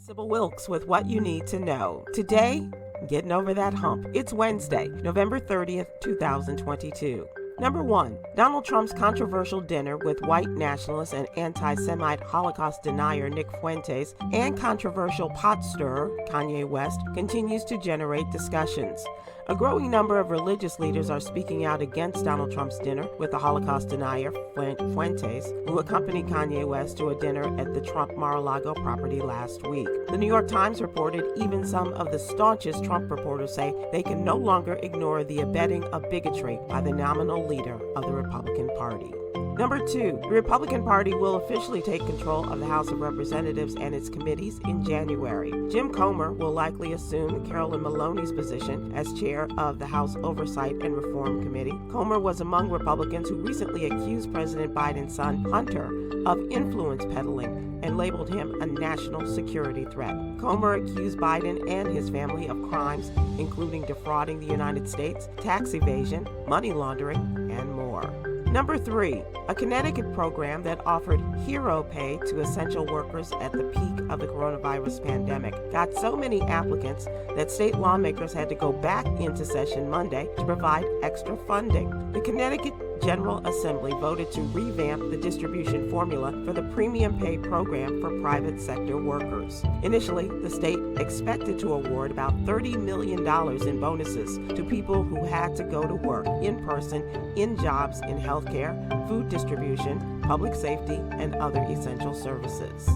Sybil Wilkes with what you need to know. Today, getting over that hump. It's Wednesday, November 30th, 2022. Number 1, Donald Trump's controversial dinner with white nationalist and anti-Semite Holocaust denier Nick Fuentes and controversial pot stirrer Kanye West continues to generate discussions. A growing number of religious leaders are speaking out against Donald Trump's dinner with the Holocaust denier Fuentes, who accompanied Kanye West to a dinner at the Trump Mar-a-Lago property last week. The New York Times reported even some of the staunchest Trump reporters say they can no longer ignore the abetting of bigotry by the nominal leader of the Republican Party. Number 2, the Republican Party will officially take control of the House of Representatives and its committees in January. Jim Comer will likely assume Carolyn Maloney's position as chair of the House Oversight and Reform Committee. Comer was among Republicans who recently accused President Biden's son, Hunter, of influence peddling and labeled him a national security threat. Comer accused Biden and his family of crimes, including defrauding the United States, tax evasion, money laundering, and more. Number 3, a Connecticut program that offered hero pay to essential workers at the peak of the coronavirus pandemic got so many applicants that state lawmakers had to go back into session Monday to provide extra funding. The Connecticut General Assembly voted to revamp the distribution formula for the premium pay program for private sector workers. Initially, the state expected to award about $30 million in bonuses to people who had to go to work in person in jobs in healthcare, food distribution, public safety, and other essential services.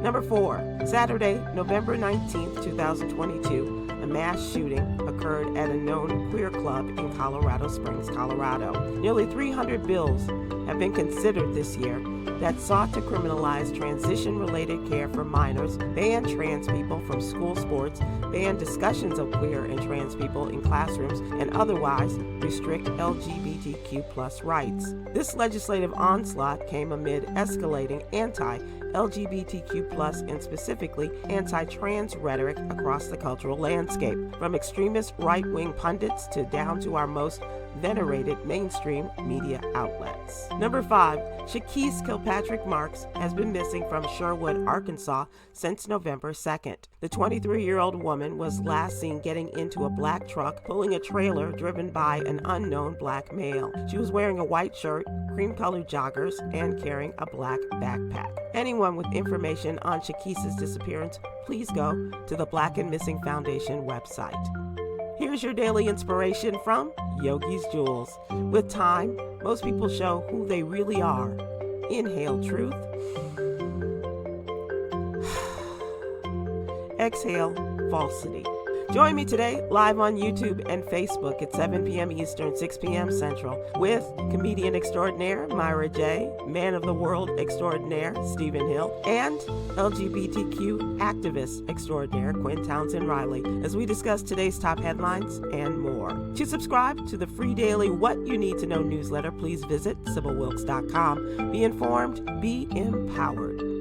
Number 4, Saturday, November 19th, 2022, a mass shooting occurred at a known queer club in Colorado Springs, Colorado. Nearly 300 bills have been considered this year that sought to criminalize transition-related care for minors, ban trans people from school sports, ban discussions of queer and trans people in classrooms, and otherwise restrict LGBTQ+ rights. This legislative onslaught came amid escalating anti-LGBTQ+ and specifically anti-trans rhetoric across the cultural landscape, from extremist right-wing pundits to down to our most venerated mainstream media outlets. Number 5, Shaquise Kilpatrick Marks has been missing from Sherwood, Arkansas since November 2nd. The 23-year-old woman was last seen getting into a black truck pulling a trailer driven by an unknown black male. She was wearing a white shirt, cream-colored joggers, and carrying a black backpack. Anyone with information on Shaquise's disappearance, please go to the Black and Missing Foundation website. Here's your daily inspiration from Yogi's Jewels. With time, most people show who they really are. Inhale truth. Exhale falsity. Join me today live on YouTube and Facebook at 7 p.m. Eastern, 6 p.m. Central with comedian extraordinaire Myra J., man of the world extraordinaire Stephen Hill, and LGBTQ activist extraordinaire Quinn Townsend Riley as we discuss today's top headlines and more. To subscribe to the free daily What You Need to Know newsletter, please visit SybilWilkes.com. Be informed, be empowered.